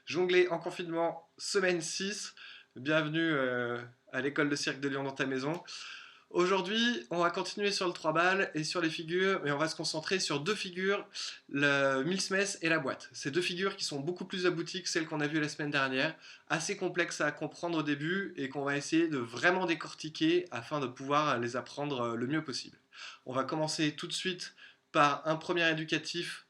Jongler en confinement, semaine 6. Bienvenue à l'école de cirque de Lyon dans ta maison. Aujourd'hui, on va continuer sur le 3 balles et sur les figures, mais on va se concentrer sur deux figures, le Mills Mess et la boîte. Ces deux figures qui sont beaucoup plus abouties que celles qu'on a vues la semaine dernière, assez complexes à comprendre au début et qu'on va essayer de vraiment décortiquer afin de pouvoir les apprendre le mieux possible. On va commencer tout de suite par un premier éducatif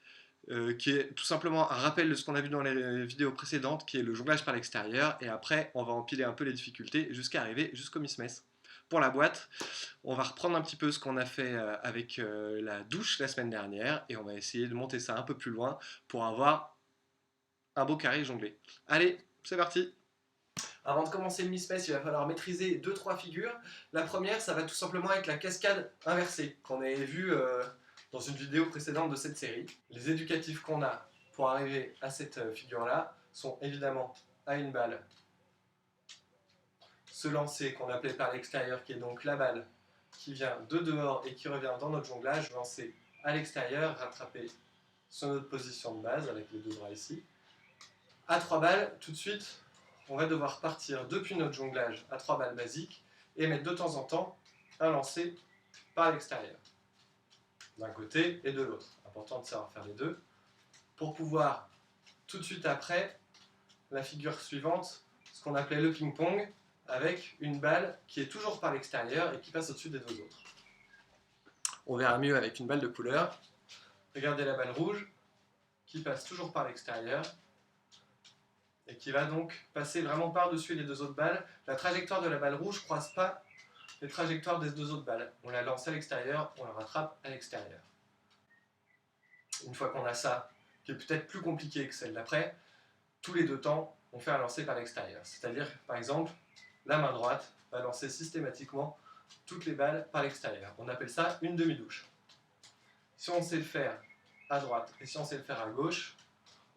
qui est tout simplement un rappel de ce qu'on a vu dans les vidéos précédentes, qui est le jonglage par l'extérieur, et après on va empiler un peu les difficultés jusqu'à arriver jusqu'au Miss Mess. Pour la boîte, on va reprendre un petit peu ce qu'on a fait avec la douche la semaine dernière, et on va essayer de monter ça un peu plus loin pour avoir un beau carré jonglé. Allez, c'est parti. Avant de commencer le Miss Mess, il va falloir maîtriser deux trois figures. La première, ça va tout simplement être la cascade inversée, qu'on avait vu dans une vidéo précédente de cette série. Les éducatifs qu'on a pour arriver à cette figure-là sont évidemment à une balle, ce lancer qu'on appelait par l'extérieur, qui est donc la balle qui vient de dehors et qui revient dans notre jonglage, lancer à l'extérieur, rattraper sur notre position de base avec les deux bras ici. À 3 balles, tout de suite, on va devoir partir depuis notre jonglage à 3 balles basique et mettre de temps en temps un lancer par l'extérieur, d'un côté et de l'autre. Important de savoir faire les deux pour pouvoir tout de suite après la figure suivante, ce qu'on appelait le ping-pong, avec une balle qui est toujours par l'extérieur et qui passe au-dessus des deux autres. On verra mieux avec une balle de couleur. Regardez la balle rouge qui passe toujours par l'extérieur et qui va donc passer vraiment par-dessus les deux autres balles. La trajectoire de la balle rouge ne croise pas les trajectoires des deux autres balles. On la lance à l'extérieur, on la rattrape à l'extérieur. Une fois qu'on a ça, qui est peut-être plus compliqué que celle d'après, tous les deux temps, on fait un lancer par l'extérieur. C'est-à-dire, par exemple, la main droite va lancer systématiquement toutes les balles par l'extérieur. On appelle ça une demi-douche. Si on sait le faire à droite et si on sait le faire à gauche,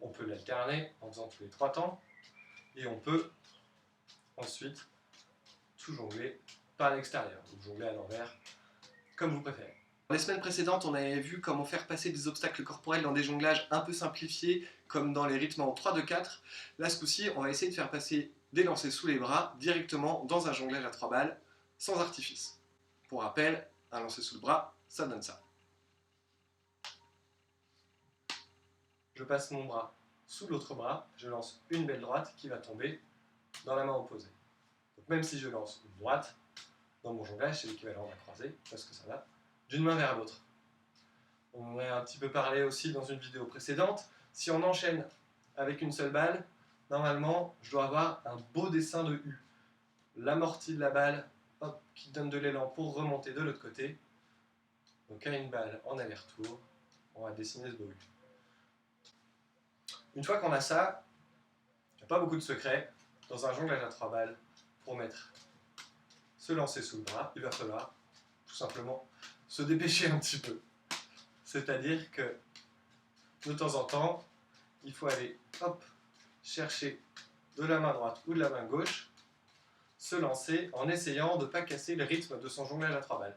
on peut l'alterner en faisant tous les trois temps et on peut ensuite tout jongler par l'extérieur, ou jongler à l'envers, comme vous préférez. Les semaines précédentes, on avait vu comment faire passer des obstacles corporels dans des jonglages un peu simplifiés, comme dans les rythmes en 3-2-4. Là, ce coup-ci, on va essayer de faire passer des lancers sous les bras directement dans un jonglage à 3 balles, sans artifice. Pour rappel, un lancer sous le bras, ça donne ça. Je passe mon bras sous l'autre bras, je lance une belle droite qui va tomber dans la main opposée. Donc même si je lance une droite, dans mon jonglage, c'est l'équivalent d'un croisé, parce que ça va d'une main vers l'autre. On en a un petit peu parlé aussi dans une vidéo précédente. Si on enchaîne avec une seule balle, normalement, je dois avoir un beau dessin de U. L'amorti de la balle, hop, qui donne de l'élan pour remonter de l'autre côté. Donc à une balle en aller-retour, on va dessiner ce beau U. Une fois qu'on a ça, il n'y a pas beaucoup de secrets. Dans un jonglage à 3 balles, pour mettre se lancer sous le bras, il va falloir tout simplement se dépêcher un petit peu. C'est-à-dire que de temps en temps, il faut aller hop, chercher de la main droite ou de la main gauche, se lancer en essayant de ne pas casser le rythme de son jonglage à 3 balles.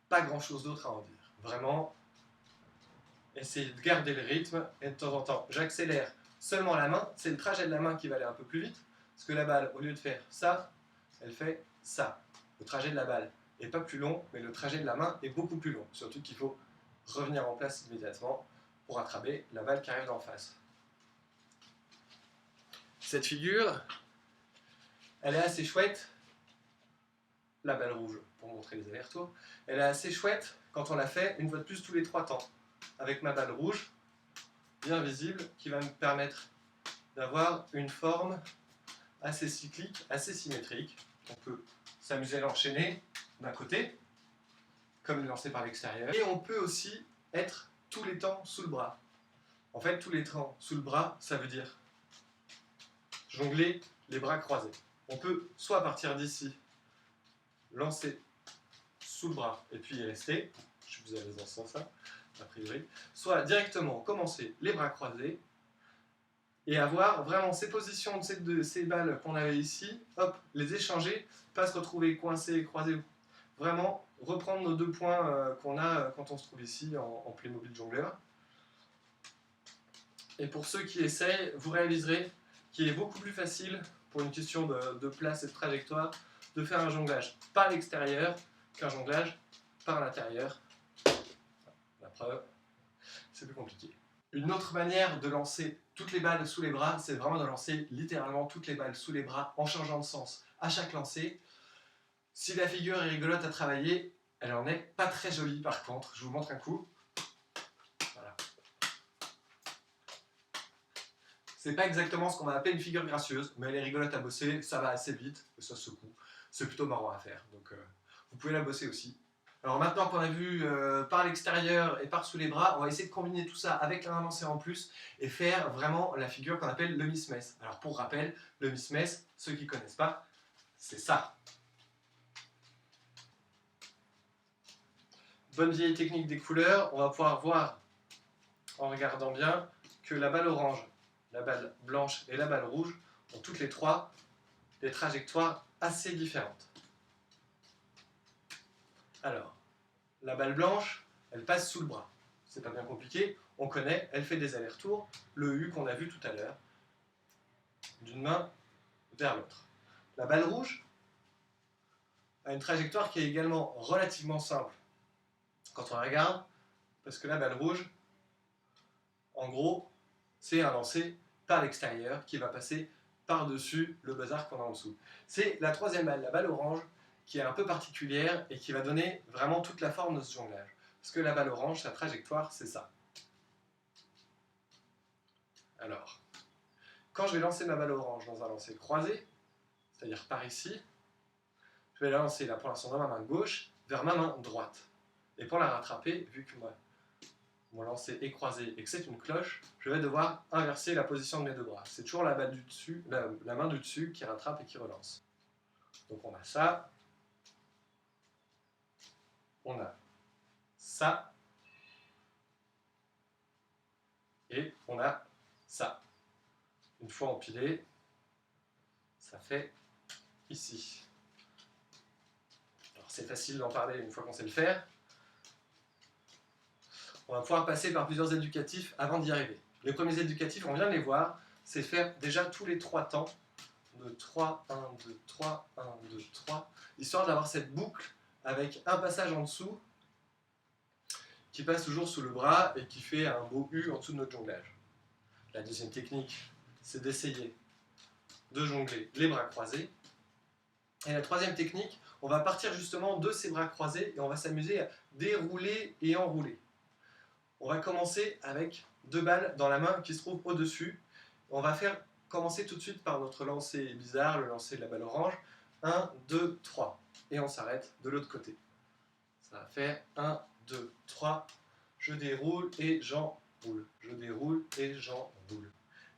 Pas grand-chose d'autre à en dire. Vraiment, essayez de garder le rythme et de temps en temps, j'accélère seulement la main. C'est le trajet de la main qui va aller un peu plus vite, parce que la balle, au lieu de faire ça, elle fait ça. Le trajet de la balle n'est pas plus long, mais le trajet de la main est beaucoup plus long. Surtout qu'il faut revenir en place immédiatement pour attraper la balle qui arrive d'en face. Cette figure, elle est assez chouette, la balle rouge pour montrer les allers-retours, elle est assez chouette quand on la fait une fois de plus tous les 3 temps, avec ma balle rouge, bien visible, qui va me permettre d'avoir une forme assez cyclique, assez symétrique. On peut s'amuser à l'enchaîner d'un côté, comme le lancer par l'extérieur, et on peut aussi être tous les temps sous le bras. En fait, tous les temps sous le bras, ça veut dire jongler les bras croisés. On peut soit partir d'ici, lancer sous le bras et puis y rester, je vous avais dans ce sens-là, a priori, soit directement commencer les bras croisés et avoir vraiment ces positions de ces balles qu'on avait ici, hop, les échanger, pas se retrouver coincés, croisés, vraiment reprendre nos 2 points qu'on a quand on se trouve ici en Playmobil jongleur. Et pour ceux qui essayent, vous réaliserez qu'il est beaucoup plus facile, pour une question de place et de trajectoire, de faire un jonglage par l'extérieur qu'un jonglage par l'intérieur. La preuve, c'est plus compliqué. Une autre manière de lancer toutes les balles sous les bras, c'est vraiment de lancer littéralement toutes les balles sous les bras en changeant de sens à chaque lancer. Si la figure est rigolote à travailler, elle en est pas très jolie par contre. Je vous montre un coup. Voilà. C'est pas exactement ce qu'on va appeler une figure gracieuse, mais elle est rigolote à bosser, ça va assez vite, et ça se secoue. C'est plutôt marrant à faire, donc vous pouvez la bosser aussi. Alors maintenant qu'on a vu par l'extérieur et par sous les bras, on va essayer de combiner tout ça avec un lancer en plus et faire vraiment la figure qu'on appelle le Miss Mess. Alors pour rappel, le Miss Mess, ceux qui ne connaissent pas, c'est ça. Bonne vieille technique des couleurs, on va pouvoir voir en regardant bien que la balle orange, la balle blanche et la balle rouge ont toutes les trois des trajectoires assez différentes. Alors, la balle blanche, elle passe sous le bras. C'est pas bien compliqué, on connaît, elle fait des allers-retours, le U qu'on a vu tout à l'heure, d'une main vers l'autre. La balle rouge a une trajectoire qui est également relativement simple quand on la regarde, parce que la balle rouge, en gros, c'est un lancer par l'extérieur qui va passer par-dessus le buzzer qu'on a en dessous. C'est la troisième balle, la balle orange, qui est un peu particulière et qui va donner vraiment toute la forme de ce jonglage. Parce que la balle orange, sa trajectoire, c'est ça. Alors, quand je vais lancer ma balle orange dans un lancer croisé, c'est-à-dire par ici, je vais la lancer là pour l'instant dans ma main gauche vers ma main droite. Et pour la rattraper, vu que mon lancer est croisé et que c'est une cloche, je vais devoir inverser la position de mes deux bras. C'est toujours la balle du dessus, la main du dessus qui rattrape et qui relance. Donc on a ça, on a ça, et on a ça. Une fois empilé, ça fait ici. Alors c'est facile d'en parler une fois qu'on sait le faire. On va pouvoir passer par plusieurs éducatifs avant d'y arriver. Les premiers éducatifs, on vient de les voir, c'est faire déjà tous les 3 temps, de 3, 1, 2, 3, 1, 2, 3, histoire d'avoir cette boucle avec un passage en dessous qui passe toujours sous le bras et qui fait un beau U en dessous de notre jonglage. La deuxième technique, c'est d'essayer de jongler les bras croisés. Et la troisième technique, on va partir justement de ces bras croisés et on va s'amuser à dérouler et enrouler. On va commencer avec 2 balles dans la main qui se trouvent au-dessus. On va commencer tout de suite par notre lancer bizarre, le lancer de la balle orange. 1, 2, 3. Et on s'arrête de l'autre côté. Ça va faire 1, 2, 3. Je déroule et j'enroule. Je déroule et j'enroule.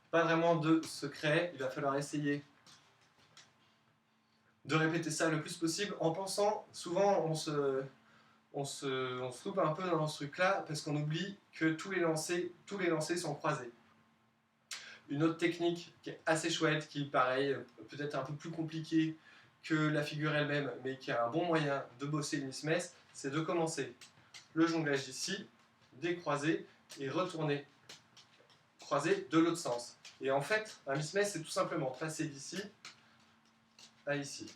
Pas vraiment de secret, il va falloir essayer de répéter ça le plus possible en pensant, souvent on se loupe un peu dans ce truc-là parce qu'on oublie que tous les lancers sont croisés. Une autre technique qui est assez chouette, qui pareil, peut-être un peu plus compliquée que la figure elle-même, mais qui a un bon moyen de bosser le Miss Mess, c'est de commencer le jonglage ici, décroiser et retourner, croiser de l'autre sens. Et en fait, un Miss Mess, c'est tout simplement passer d'ici à ici.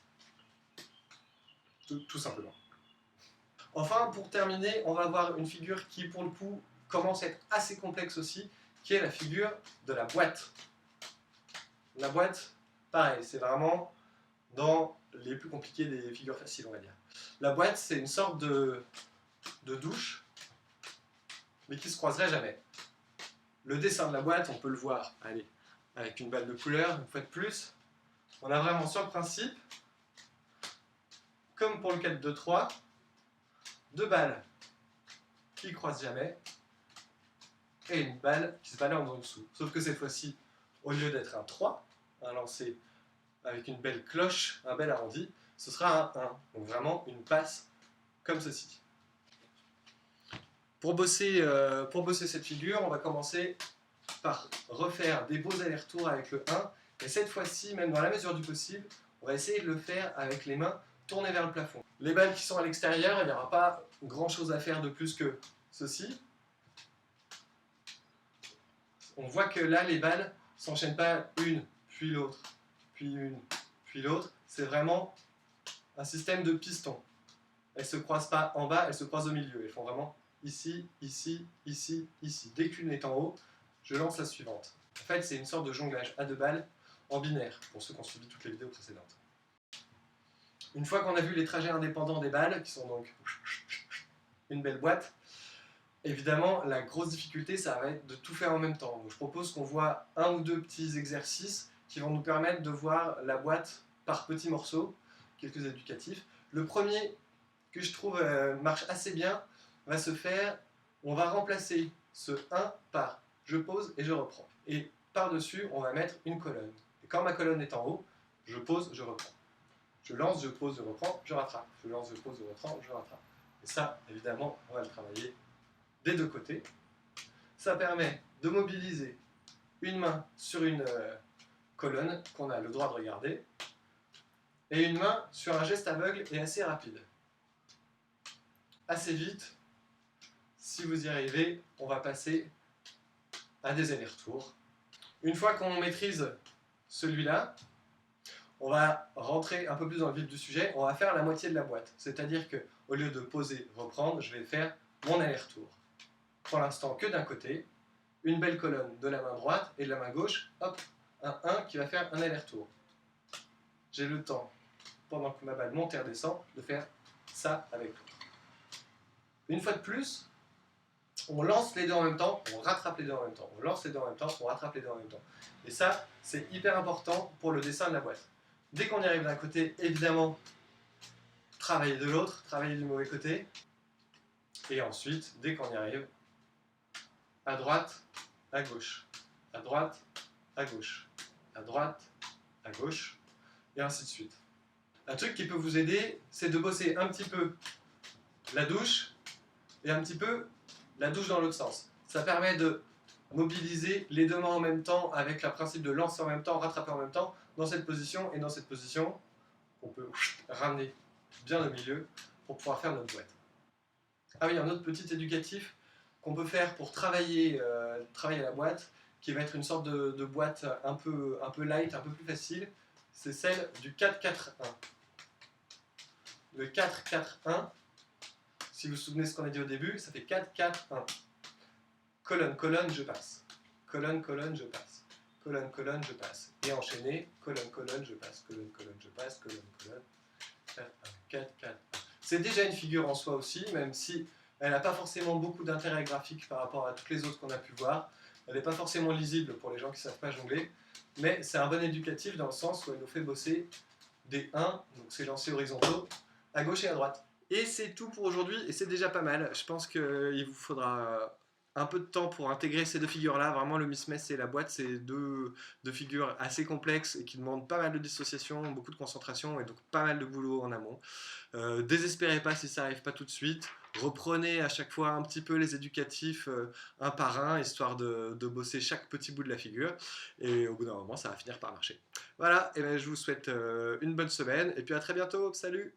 Tout simplement. Enfin, pour terminer, on va voir une figure qui, pour le coup, commence à être assez complexe aussi, qui est la figure de la boîte. La boîte, pareil, c'est vraiment dans les plus compliqués des figures faciles, on va dire. La boîte, c'est une sorte de douche, mais qui ne se croiserait jamais. Le dessin de la boîte, on peut le voir, allez, avec une balle de couleur, une fois de plus. On a vraiment sur le principe, comme pour le 4-2-3, 2 balles qui ne croisent jamais, et une balle qui se balade en dessous. Sauf que cette fois-ci, au lieu d'être un 3, un lancer avec une belle cloche, un bel arrondi, ce sera un 1. Donc vraiment une passe comme ceci. Pour bosser cette figure, on va commencer par refaire des beaux allers-retours avec le 1. Et cette fois-ci, même dans la mesure du possible, on va essayer de le faire avec les mains tournées vers le plafond. Les balles qui sont à l'extérieur, il n'y aura pas grand-chose à faire de plus que ceci. On voit que là, les balles ne s'enchaînent pas une, puis l'autre, puis une, puis l'autre. C'est vraiment un système de pistons. Elles ne se croisent pas en bas, elles se croisent au milieu. Elles font vraiment ici, ici, ici, ici. Dès qu'une est en haut, je lance la suivante. En fait, c'est une sorte de jonglage à deux balles en binaire, pour ceux qui ont suivi toutes les vidéos précédentes. Une fois qu'on a vu les trajets indépendants des balles, qui sont donc une belle boîte, évidemment, la grosse difficulté, ça va être de tout faire en même temps. Donc, je propose qu'on voit un ou deux petits exercices qui vont nous permettre de voir la boîte par petits morceaux, quelques éducatifs. Le premier, que je trouve marche assez bien, va se faire, on va remplacer ce 1 par je pose et je reprends. Et par-dessus, on va mettre une colonne. Et quand ma colonne est en haut, je pose, je reprends. Je lance, je pose, je reprends, je rattrape. Je lance, je pose, je reprends, je rattrape. Et ça, évidemment, on va le travailler des deux côtés. Ça permet de mobiliser une main sur une colonne qu'on a le droit de regarder et une main sur un geste aveugle et assez rapide. Assez vite, si vous y arrivez, on va passer à des allers-retours. Une fois qu'on maîtrise celui-là, on va rentrer un peu plus dans le vif du sujet, on va faire la moitié de la boîte. C'est-à-dire qu'au lieu de poser, reprendre, je vais faire mon aller-retour. Pour l'instant, que d'un côté, une belle colonne de la main droite et de la main gauche, hop, un 1 qui va faire un aller-retour. J'ai le temps, pendant que ma balle monte et redescend, de faire ça avec l'autre. Une fois de plus, on lance les deux en même temps, on rattrape les deux en même temps. On lance les deux en même temps, on rattrape les deux en même temps. Et ça, c'est hyper important pour le dessin de la boîte. Dès qu'on y arrive d'un côté, évidemment, travailler de l'autre, travailler du mauvais côté. Et ensuite, dès qu'on y arrive, à droite, à gauche, à droite, à gauche, à droite, à gauche, et ainsi de suite. Un truc qui peut vous aider, c'est de bosser un petit peu la douche et un petit peu la douche dans l'autre sens. Ça permet de mobiliser les deux mains en même temps avec le principe de lancer en même temps, rattraper en même temps, dans cette position, et dans cette position, on peut ramener bien au milieu pour pouvoir faire notre boîte. Ah oui, un autre petit éducatif qu'on peut faire pour travailler la boîte, qui va être une sorte de boîte un peu light, un peu plus facile, c'est celle du 4-4-1. Le 4-4-1, si vous vous souvenez ce qu'on a dit au début, ça fait 4-4-1. Colonne, colonne, je passe. Colonne, colonne, je passe. Colonne, colonne, je passe. Et enchaîner, colonne, colonne, je passe. Colonne, colonne, je passe. Colonne, colonne. 4, 4, 1. C'est déjà une figure en soi aussi, même si elle n'a pas forcément beaucoup d'intérêt graphique par rapport à toutes les autres qu'on a pu voir. Elle n'est pas forcément lisible pour les gens qui ne savent pas jongler, mais c'est un bon éducatif dans le sens où elle nous fait bosser des 1, donc c'est lancés horizontaux, à gauche et à droite. Et c'est tout pour aujourd'hui, et c'est déjà pas mal. Je pense qu'il vous faudra un peu de temps pour intégrer ces deux figures-là. Vraiment, le Miss Mess et la boîte, c'est deux figures assez complexes et qui demandent pas mal de dissociation, beaucoup de concentration et donc pas mal de boulot en amont. Désespérez pas si ça n'arrive pas tout de suite. Reprenez à chaque fois un petit peu les éducatifs un par un, histoire de bosser chaque petit bout de la figure. Et au bout d'un moment, ça va finir par marcher. Voilà, et ben, je vous souhaite une bonne semaine et puis à très bientôt. Salut!